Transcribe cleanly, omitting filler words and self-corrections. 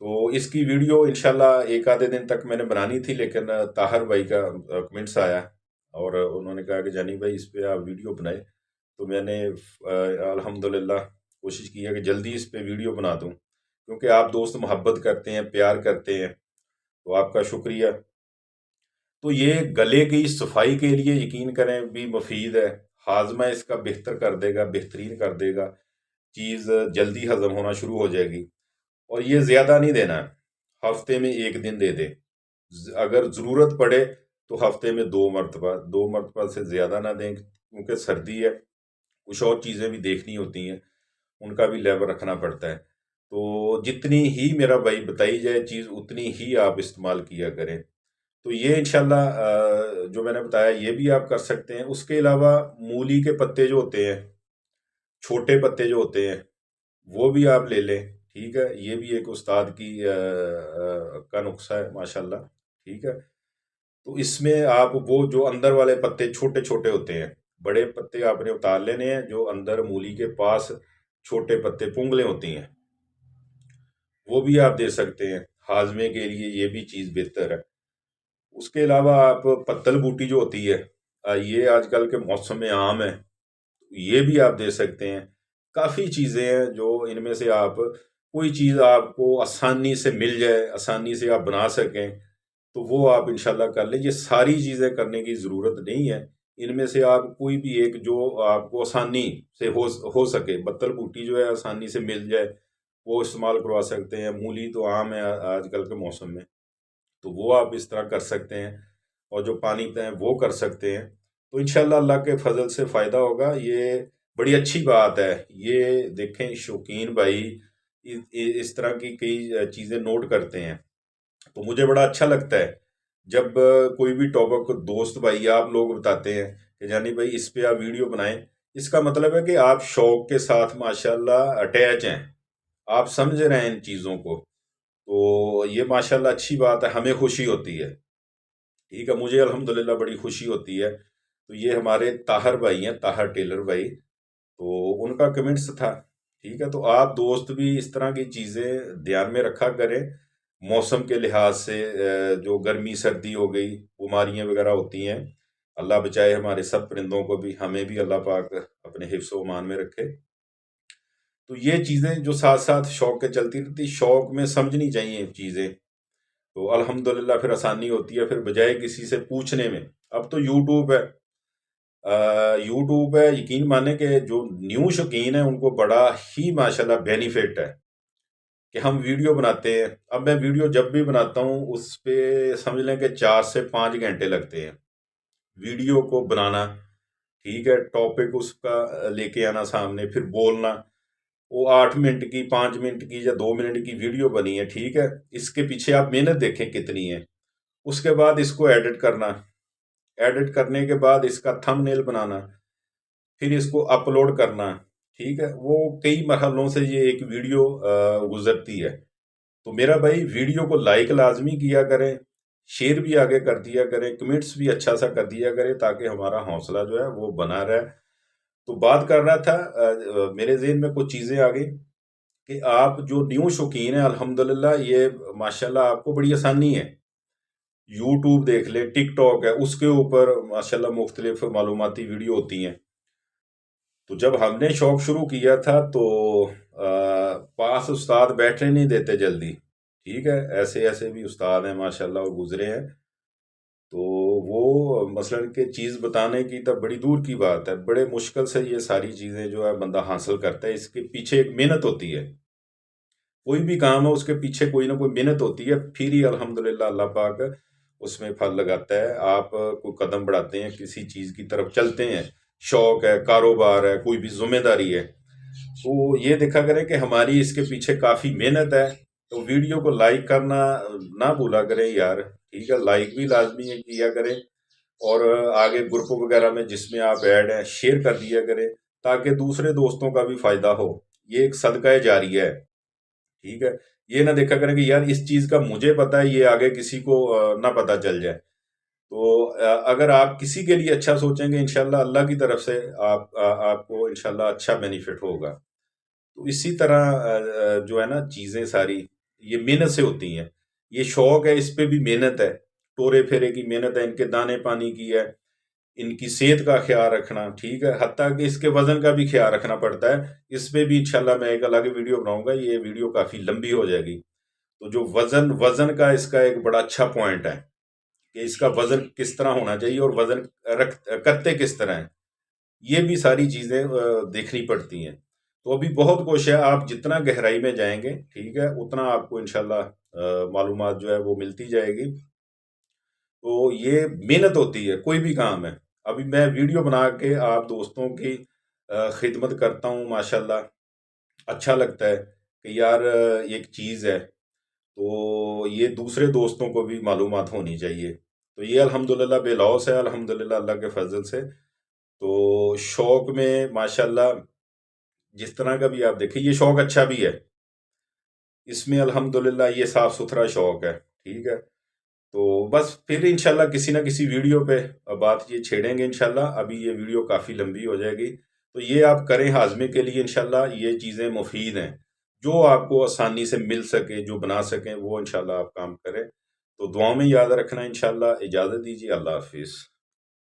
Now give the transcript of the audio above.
تو اس کی ویڈیو انشاءاللہ ایک آدھے دن تک میں نے بنانی تھی، لیکن طاہر بھائی کا کمنٹس آیا اور انہوں نے کہا کہ جانی بھائی اس پہ آپ ویڈیو بنائے، تو میں نے الحمدللہ کوشش کی ہے کہ جلدی اس پہ ویڈیو بنا دوں، کیونکہ آپ دوست محبت کرتے ہیں، پیار کرتے ہیں، تو آپ کا شکریہ۔ تو یہ گلے کی صفائی کے لیے یقین کریں بھی مفید ہے، ہاضمہ اس کا بہتر کر دے گا، بہترین کر دے گا، چیز جلدی ہضم ہونا شروع ہو جائے گی۔ اور یہ زیادہ نہیں دینا ہے، ہفتے میں 1 دن دے دے، اگر ضرورت پڑے تو ہفتے میں 2 مرتبہ سے زیادہ نہ دیں، کیونکہ سردی ہے، کچھ اور چیزیں بھی دیکھنی ہوتی ہیں، ان کا بھی لیول رکھنا پڑتا ہے۔ تو جتنی ہی میرا بھائی بتائی جائے چیز اتنی ہی آپ استعمال کیا کریں۔ تو یہ انشاءاللہ جو میں نے بتایا یہ بھی آپ کر سکتے ہیں۔ اس کے علاوہ مولی کے پتے جو ہوتے ہیں، چھوٹے پتے جو ہوتے ہیں، وہ بھی آپ لے لیں، ٹھیک ہے، یہ بھی ایک استاد کا نسخہ ہے ماشاءاللہ، ٹھیک ہے۔ تو اس میں آپ وہ جو اندر والے پتے چھوٹے چھوٹے ہوتے ہیں، بڑے پتے آپ نے اتار لینے ہیں، جو اندر مولی کے پاس چھوٹے پتے پونگلیں ہوتی ہیں وہ بھی آپ دے سکتے ہیں، ہاضمے کے لیے یہ بھی چیز بہتر ہے۔ اس کے علاوہ آپ پتل بوٹی جو ہوتی ہے، یہ آج کل کے موسم میں عام ہے، یہ بھی آپ دے سکتے ہیں۔ کافی چیزیں ہیں جو ان میں سے آپ کوئی چیز آپ کو آسانی سے مل جائے، آسانی سے آپ بنا سکیں، تو وہ آپ انشاءاللہ کر لیں۔ یہ ساری چیزیں کرنے کی ضرورت نہیں ہے، ان میں سے آپ کوئی بھی ایک جو آپ کو آسانی سے ہو سکے، پتل بوٹی جو ہے آسانی سے مل جائے وہ استعمال کروا سکتے ہیں۔ مولی تو عام ہے آج کل کے موسم میں، تو وہ آپ اس طرح کر سکتے ہیں، اور جو پانی پہ وہ کر سکتے ہیں، تو انشاءاللہ اللہ کے فضل سے فائدہ ہوگا۔ یہ بڑی اچھی بات ہے۔ یہ دیکھیں شوقین بھائی اس طرح کی کئی چیزیں نوٹ کرتے ہیں، تو مجھے بڑا اچھا لگتا ہے جب کوئی بھی ٹاپک دوست بھائی آپ لوگ بتاتے ہیں کہ جانی بھائی اس پہ آپ ویڈیو بنائیں، اس کا مطلب ہے کہ آپ شوق کے ساتھ ماشاءاللہ اٹیچ ہیں، آپ سمجھ رہے ہیں ان چیزوں کو، تو یہ ماشاءاللہ اچھی بات ہے، ہمیں خوشی ہوتی ہے، ٹھیک ہے، مجھے الحمدللہ بڑی خوشی ہوتی ہے۔ تو یہ ہمارے طاہر بھائی ہیں، طاہر ٹیلر بھائی، تو ان کا کمنٹس تھا، ٹھیک ہے۔ تو آپ دوست بھی اس طرح کی چیزیں دھیان میں رکھا کریں، موسم کے لحاظ سے جو گرمی سردی ہو گئی، بیماریاں وغیرہ ہوتی ہیں، اللہ بچائے ہمارے سب پرندوں کو بھی، ہمیں بھی اللہ پاک اپنے حفظ و امان میں رکھے۔ تو یہ چیزیں جو ساتھ ساتھ شوق کے چلتی رہتی، شوق میں سمجھنی چاہیے چیزیں، تو الحمدللہ پھر آسانی ہوتی ہے، پھر بجائے کسی سے پوچھنے میں۔ اب تو یوٹیوب ہے، یوٹیوب ہے، یقین مانے کہ جو نیو شوقین ہیں ان کو بڑا ہی ماشاءاللہ بینیفٹ ہے کہ ہم ویڈیو بناتے ہیں۔ اب میں ویڈیو جب بھی بناتا ہوں اس پہ سمجھ لیں کہ 4 سے 5 گھنٹے لگتے ہیں ویڈیو کو بنانا، ٹھیک ہے، ٹاپک اس کا لے کے آنا سامنے، پھر بولنا۔ وہ 8 منٹ کی، 5 منٹ کی یا 2 منٹ کی ویڈیو بنی ہے، ٹھیک ہے، اس کے پیچھے آپ محنت دیکھیں کتنی ہے۔ اس کے بعد اس کو ایڈٹ کرنا، ایڈٹ کرنے کے بعد اس کا تھم نیل بنانا، پھر اس کو اپلوڈ کرنا، ٹھیک ہے، وہ کئی مرحلوں سے یہ ایک ویڈیو گزرتی ہے۔ تو میرا بھائی ویڈیو کو لائک لازمی کیا کریں، شیئر بھی آگے کر دیا کریں، کمنٹس بھی اچھا سا کر دیا کریں، تاکہ ہمارا حوصلہ جو ہے وہ بنا رہے۔ تو بات کر رہا تھا، میرے ذہن میں کچھ چیزیں آ گئی کہ آپ جو نیو شوقین ہیں، الحمدللہ یہ ماشاءاللہ آپ کو بڑی آسانی ہے۔ یوٹیوب دیکھ لیں، ٹک ٹاک ہے، اس کے اوپر ماشاءاللہ مختلف معلوماتی ویڈیو ہوتی ہیں۔ تو جب ہم نے شوق شروع کیا تھا تو پاس استاد بیٹھنے نہیں دیتے جلدی، ٹھیک ہے، ایسے ایسے بھی استاد ہیں ماشاءاللہ وہ گزرے ہیں، تو وہ مثلا کہ چیز بتانے کی تو بڑی دور کی بات ہے، بڑے مشکل سے یہ ساری چیزیں جو ہے بندہ حاصل کرتا ہے، اس کے پیچھے ایک محنت ہوتی ہے، کوئی بھی کام ہے اس کے پیچھے کوئی نہ کوئی محنت ہوتی ہے، پھر ہی الحمدللہ اللہ پاک اس میں پھل لگاتا ہے۔ آپ کوئی قدم بڑھاتے ہیں، کسی چیز کی طرف چلتے ہیں، شوق ہے، کاروبار ہے، کوئی بھی ذمہ داری ہے، تو یہ دیکھا کریں کہ ہماری اس کے پیچھے کافی محنت ہے۔ تو ویڈیو کو لائک کرنا نہ بھولا کریں یار، ٹھیک ہے، لائک بھی لازمی ہے کیا کریں، اور آگے گروپ وغیرہ میں جس میں آپ ایڈ ہیں شیئر کر دیا کریں، تاکہ دوسرے دوستوں کا بھی فائدہ ہو۔ یہ ایک صدقہ جاریہ ہے، ٹھیک ہے، یہ نہ دیکھا کریں کہ یار اس چیز کا مجھے پتا ہے، یہ آگے کسی کو نہ پتا چل جائے۔ تو اگر آپ کسی کے لیے اچھا سوچیں گے، انشاءاللہ اللہ کی طرف سے آپ کو انشاءاللہ اچھا بینیفٹ ہوگا۔ تو اسی طرح جو ہے نا چیزیں ساری یہ محنت سے ہوتی ہیں. یہ شوق ہے، اس پہ بھی محنت ہے، ٹورے پھیرے کی محنت ہے، ان کے دانے پانی کی ہے، ان کی صحت کا خیال رکھنا، ٹھیک ہے، حتیٰ کہ اس کے وزن کا بھی خیال رکھنا پڑتا ہے. اس پہ بھی انشاءاللہ میں ایک الگ ویڈیو بناؤں گا، یہ ویڈیو کافی لمبی ہو جائے گی. تو جو وزن کا اس کا ایک بڑا اچھا پوائنٹ ہے کہ اس کا وزن کس طرح ہونا چاہیے اور وزن کرتے کس طرح ہیں، یہ بھی ساری چیزیں دیکھنی پڑتی ہیں. تو ابھی بہت کچھ ہے، آپ جتنا گہرائی میں جائیں گے، ٹھیک ہے، اتنا آپ کو انشاءاللہ معلومات جو ہے وہ ملتی جائے گی. تو یہ محنت ہوتی ہے، کوئی بھی کام ہے. ابھی میں ویڈیو بنا کے آپ دوستوں کی خدمت کرتا ہوں، ماشاءاللہ اچھا لگتا ہے کہ یار ایک چیز ہے تو یہ دوسرے دوستوں کو بھی معلومات ہونی چاہیے. تو یہ الحمدللہ بے لوث ہے، الحمدللہ اللہ کے فضل سے. تو شوق میں ماشاءاللہ جس طرح کا بھی آپ دیکھیں، یہ شوق اچھا بھی ہے، اس میں الحمدللہ یہ صاف ستھرا شوق ہے، ٹھیک ہے. تو بس پھر انشاءاللہ کسی نہ کسی ویڈیو پہ بات یہ چھیڑیں گے انشاءاللہ. ابھی یہ ویڈیو کافی لمبی ہو جائے گی، تو یہ آپ کریں ہاضمے کے لیے انشاءاللہ. یہ چیزیں مفید ہیں، جو آپ کو آسانی سے مل سکے، جو بنا سکیں، وہ انشاءاللہ آپ کام کریں. تو دعاؤں میں یاد رکھنا انشاءاللہ. اجازت دیجیے، اللہ حافظ.